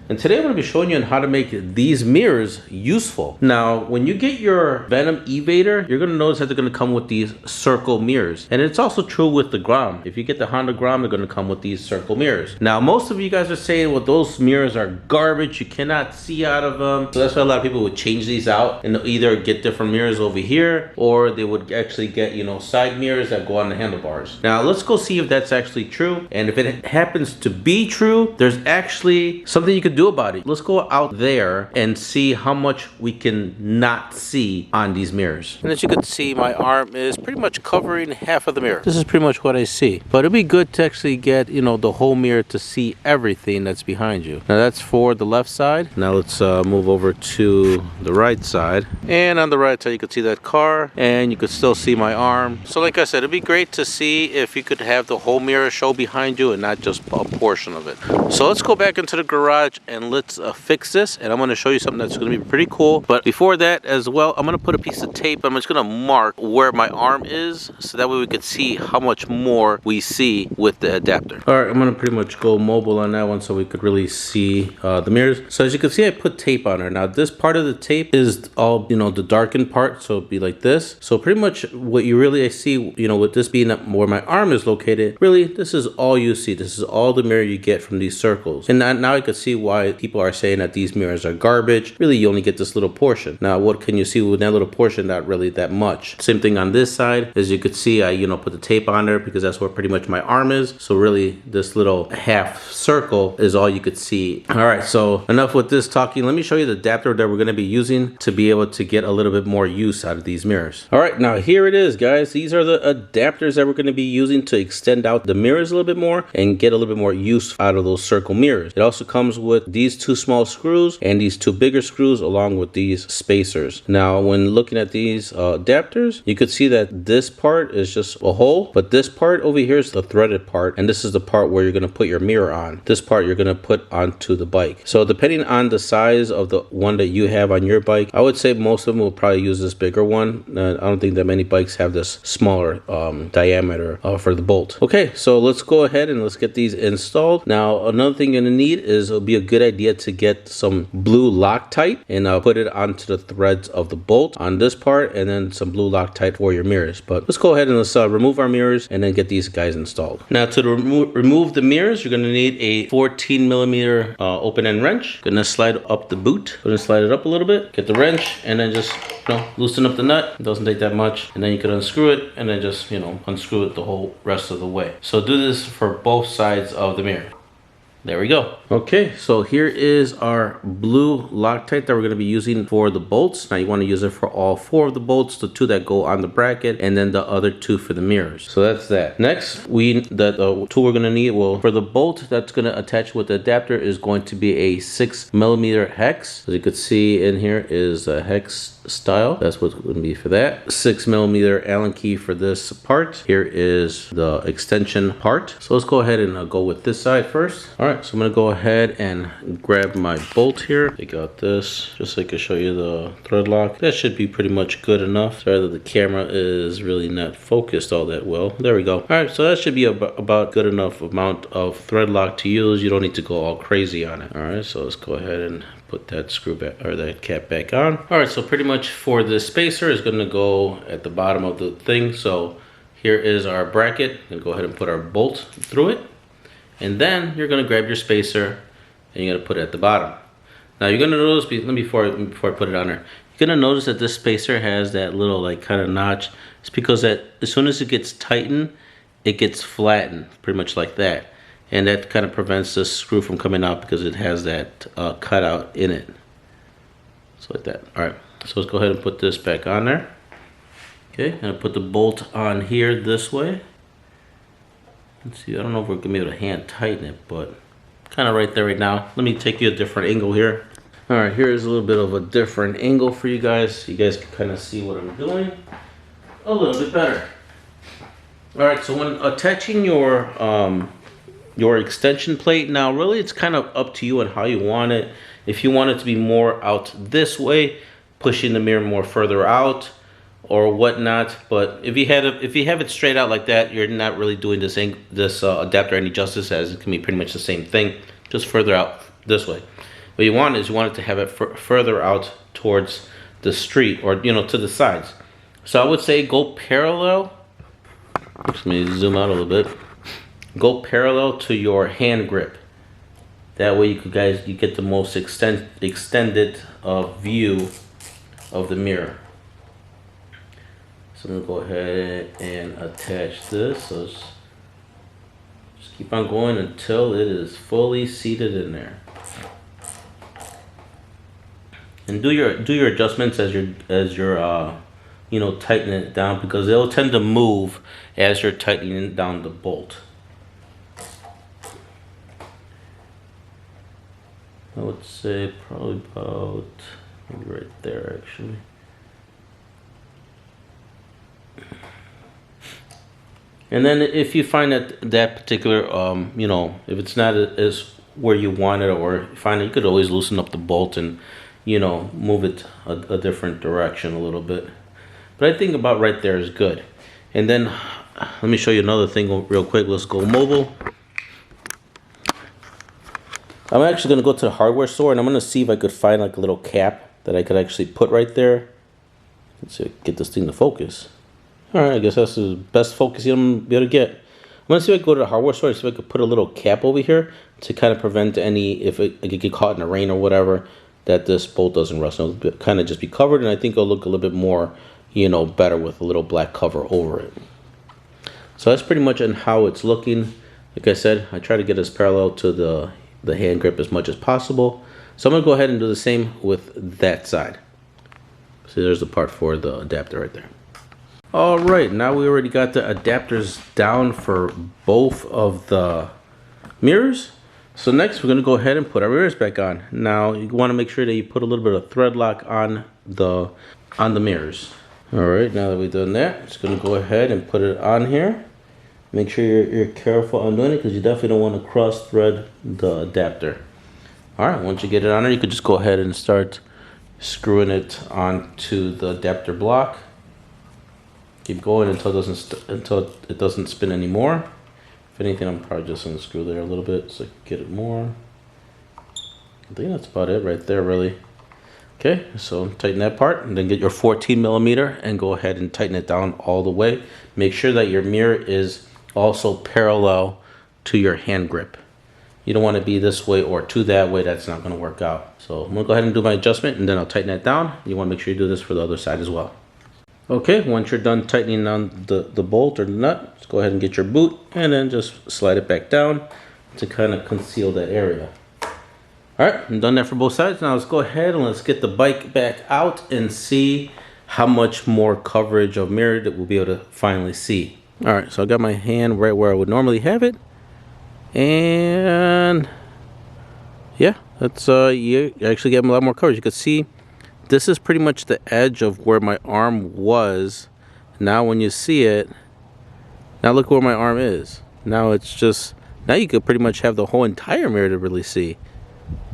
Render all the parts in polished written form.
and today I'm going to be showing you on how to make these mirrors useful. Now, when you get your Venom E-Vader, you're going to notice that they're going to come with these circle mirrors, and it's also true with the Grom. If you get the Honda Grom, they're going to come with these circle mirrors. Now, most of you guys are saying, well, those mirrors are garbage, you cannot see out of them. So that's why a lot of people would change these out and either get different mirrors over here, or they would actually get, you know, side mirrors that go on the handlebars. Now, let's go see if that's actually true, and if it happens to be true, there's actually something you could do about it. Let's go out there and see how much we can not see on these mirrors. And as you can see, my arm is pretty much covering half of the mirror. This is pretty much what I see, but it'd be good to actually get, you know, the whole mirror to see everything that's behind you. Now that's for the left side. Now let's move over to the right side, and on the right side you can see that car, and you could still see my arm. So like I said, it'd be great to see if you could have the whole mirror show behind you and not just a portion of it. So let's go back into the garage and let's fix this, and I'm going to show you something that's going to be pretty cool. But before that as well, I'm going to put a piece of tape. I'm just going to mark where my arm is, so that way we could see how much more we see with the adapter. All right, I'm going to pretty much go mobile on that one so we could really see the mirrors. So as you can see, I put tape on her. Now this part of the tape is all, you know, the darkened part, so it'd be like this. So pretty much what you really see, you know, with this being where my arm is located, really this is all you see. This is all the mirror you get from these circles. And now I can see why people are saying that these mirrors are garbage. Really, you only get this little portion. Now what can you see with that little portion? Not really that much. Same thing on this side. As you could see, I, you know, put the tape on there because that's where pretty much my arm is. So really this little half circle is all you could see. All right, so enough with this talking. Let me show you the adapter that we're going to be using to be able to get a little bit more use out of these mirrors. All right, now here it is, guys. These are the adapters that we're going to be using to extend out the mirrors a little bit more and get a little bit more use out of those circle mirrors. It also comes with these two small screws and these two bigger screws along with these spacers. Now when looking at these adapters, you could see that this part is just a hole, but this part over here is the threaded part, and this is the part where you're going to put your mirror on. This part you're going to put onto the bike. So depending on the size of the one that you have on your bike, I would say most of them will probably use this bigger one. I don't think that many bikes have this smaller diameter for the bolt. Okay, so let's go ahead and let's get these installed. Now another thing you're going to need is, it'll be a good idea to get some blue Loctite and put it onto the threads of the bolt on this part, and then some blue Loctite for your mirrors. But let's go ahead and let's remove our mirrors and then get these guys installed. Now to remove the mirrors, you're going to need a 14 millimeter open end wrench. Gonna slide up the boot. Gonna slide it up a little bit. Get the wrench and then just, you know, loosen up the nut. It doesn't take that much, and then you can unscrew it and then just, you know, unscrew it the whole rest of the way. So do this for both sides of the mirror. There we go. Okay, so here is our blue Loctite that we're going to be using for the bolts. Now you want to use it for all four of the bolts, the two that go on the bracket, and then the other two for the mirrors. So that's that. Next, the tool we're going to need, well, for the bolt that's going to attach with the adapter is going to be a 6 millimeter hex. As you can see in here is a hex style. That's what's going to be for that. 6 millimeter Allen key for this part. Here is the extension part. So let's go ahead and go with this side first. All right, so I'm going to go ahead and grab my bolt here. Take out this just so I can show you the thread lock. That should be pretty much good enough. Sorry that the camera is really not focused all that well. There we go. All right, so that should be about good enough amount of thread lock to use. You don't need to go all crazy on it. All right, so let's go ahead and put that screw back, or that cap back on. All right, so pretty much for this spacer is going to go at the bottom of the thing. So here is our bracket. I'm going to go ahead and put our bolt through it, and then you're going to grab your spacer and you're going to put it at the bottom. Now you're going to notice, before I put it on there, you're going to notice that this spacer has that little like kind of notch. It's because that as soon as it gets tightened, it gets flattened pretty much like that. And that kind of prevents this screw from coming out because it has that cutout in it. So like that. All right, so let's go ahead and put this back on there. Okay, and I put the bolt on here this way. Let's see, I don't know if we're gonna be able to hand tighten it, but kind of right there right now. Let me take you a different angle here. All right, here's a little bit of a different angle for you guys. So you guys can kind of see what I'm doing a little bit better. All right, so when attaching your extension plate, now really it's kind of up to you on how you want it. If you want it to be more out this way, pushing the mirror more further out or whatnot, but if you have it straight out like that, you're not really doing this adapter any justice, as it can be pretty much the same thing, just further out this way. What you want is you want it to have it further out towards the street, or to the sides. So I would say go parallel. Let me zoom out a little bit. Go parallel to your hand grip. That way you get the most extended view of the mirror. So I'm gonna go ahead and attach this. So just keep on going until it is fully seated in there. And do your adjustments as you're tightening it down, because it'll tend to move as you're tightening down the bolt. I would say probably about maybe right there actually. And then if you find that particular if it's not as where you want it, or find it, you could always loosen up the bolt and move it a different direction a little bit. But I think about right there is good. And then let me show you another thing real quick. Let's go mobile. I'm actually going to go to the hardware store, and I'm going to see if I could find like a little cap that I could actually put right there. Let's see if I can get this thing to focus. Alright, I guess that's the best focus I'm going to be able to get. I'm going to see if I can go to the hardware store and see if I could put a little cap over here to kind of prevent any, if it get caught in the rain or whatever, that this bolt doesn't rust. It'll kind of just be covered, and I think it'll look a little bit more, better with a little black cover over it. So that's pretty much on how it's looking. Like I said, I try to get as parallel to the hand grip as much as possible. So I'm going to go ahead and do the same with that side. See, there's the part for the adapter right there. Alright, now we already got the adapters down for both of the mirrors. So next we're going to go ahead and put our mirrors back on. Now you want to make sure that you put a little bit of thread lock on the mirrors. Alright, now that we've done that, just going to go ahead and put it on here. Make sure you're careful on doing it, because you definitely don't want to cross thread the adapter. Alright, once you get it on there, you could just go ahead and start screwing it onto the adapter block. Keep going until it doesn't spin anymore. If anything, I'm probably just going to screw there a little bit so I can get it more. I think that's about it right there, really. Okay, so tighten that part, and then get your 14mm and go ahead and tighten it down all the way. Make sure that your mirror is also parallel to your hand grip. You don't want to be this way or to that way. That's not going to work out. So I'm going to go ahead and do my adjustment, and then I'll tighten that down. You want to make sure you do this for the other side as well. Okay, once you're done tightening down the bolt or the nut, just go ahead and get your boot, and then just slide it back down to kind of conceal that area. Alright, I'm done that for both sides. Now let's go ahead and let's get the bike back out and see how much more coverage of mirror that we'll be able to finally see. Alright, so I got my hand right where I would normally have it. And yeah, that's you actually get a lot more coverage. You can see this is pretty much the edge of where my arm was. Now when you see it, now look where my arm is. Now it's just, now you could pretty much have the whole entire mirror to really see.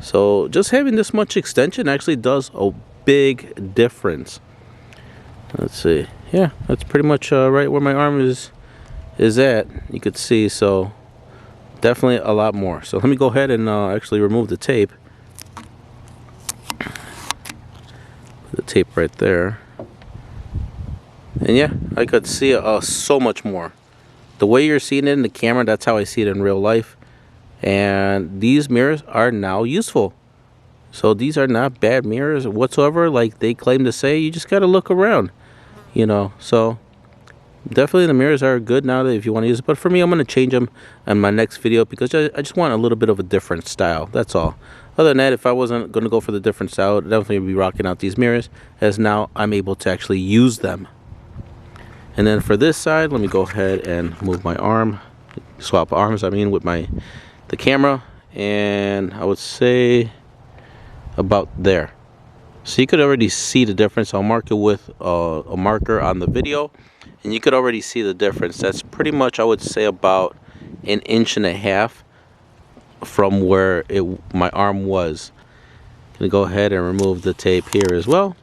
So just having this much extension actually does a big difference. Let's see. Yeah, that's pretty much right where my arm is at. You could see, so definitely a lot more. So let me go ahead and actually remove the tape. The tape right there, and yeah, I could see so much more. The way you're seeing it in the camera, that's how I see it in real life. And these mirrors are now useful. So these are not bad mirrors whatsoever, like they claim to say. You just got to look around, so definitely the mirrors are good now if you want to use it. But for me, I'm going to change them in my next video, because I just want a little bit of a different style. That's all. Other than that, if I wasn't going to go for the different style, I'd definitely be rocking out these mirrors, as now I'm able to actually use them. And then for this side, let me go ahead and move my arm, swap arms, with the camera, and I would say about there. So you could already see the difference. I'll mark it with a marker on the video, and you could already see the difference. That's pretty much, I would say, about 1.5 inches from where my arm was. Gonna go ahead and remove the tape here as well.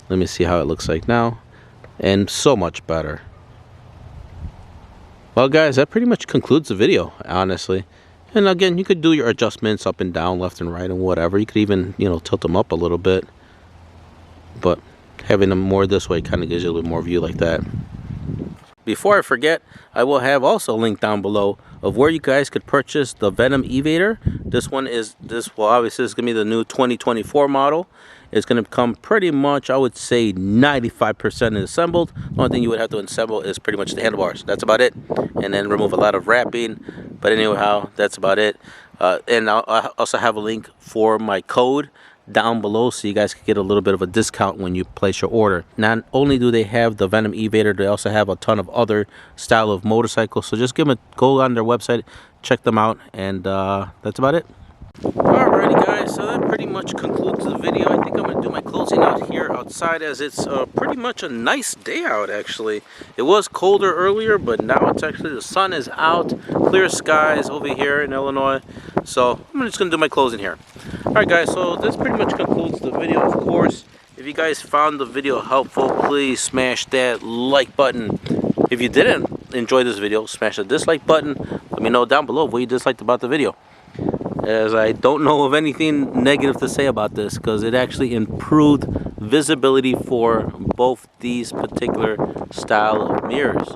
Let me see how it looks like now, and so much better. Well guys, that pretty much concludes the video, honestly. And again, you could do your adjustments up and down, left and right, and whatever. You could even, you know, tilt them up a little bit. But having them more this way kind of gives you a little more view like that. Before I forget, I will have also a link down below of where you guys could purchase the Venom E-vader. This one is, well, obviously it's going to be the new 2024 model. It's going to come pretty much, I would say, 95% assembled. The only thing you would have to assemble is pretty much the handlebars. That's about it. And then remove a lot of wrapping. But anyhow, that's about it. And I'll also have a link for my code down below so you guys can get a little bit of a discount when you place your order. Not only do they have the Venom E-vader, they also have a ton of other style of motorcycles. So just go on their website, check them out, and that's about it. Alrighty guys, so that pretty much concludes the video. I think I'm going to do my closing out here outside, as it's pretty much a nice day out actually. It was colder earlier, but now it's actually, the sun is out, clear skies over here in Illinois. So I'm just going to do my closing here. Alright guys, so this pretty much concludes the video. Of course, if you guys found the video helpful, please smash that like button. If you didn't enjoy this video, smash the dislike button. Let me know down below what you disliked about the video, as I don't know of anything negative to say about this, because it actually improved visibility for both these particular style of mirrors.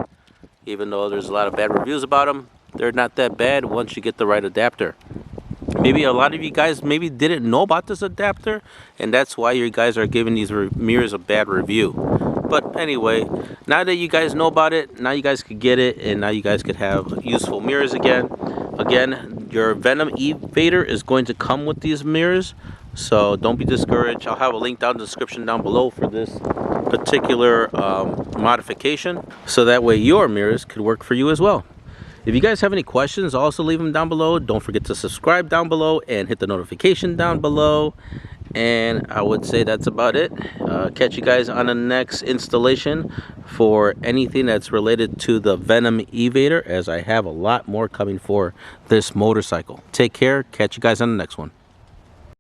Even though there's a lot of bad reviews about them, they're not that bad once you get the right adapter. Maybe a lot of you guys maybe didn't know about this adapter, and that's why you guys are giving these mirrors a bad review. But anyway, now that you guys know about it, now you guys could get it, and now you guys could have useful mirrors again. Again, your Venom E-vader is going to come with these mirrors, so don't be discouraged. I'll have a link down in the description down below for this particular modification, so that way your mirrors could work for you as well. If you guys have any questions, also leave them down below. Don't forget to subscribe down below and hit the notification down below. And I would say that's about it. Catch you guys on the next installation for anything that's related to the Venom E-vader, as I have a lot more coming for this motorcycle. Take care. Catch you guys on the next one.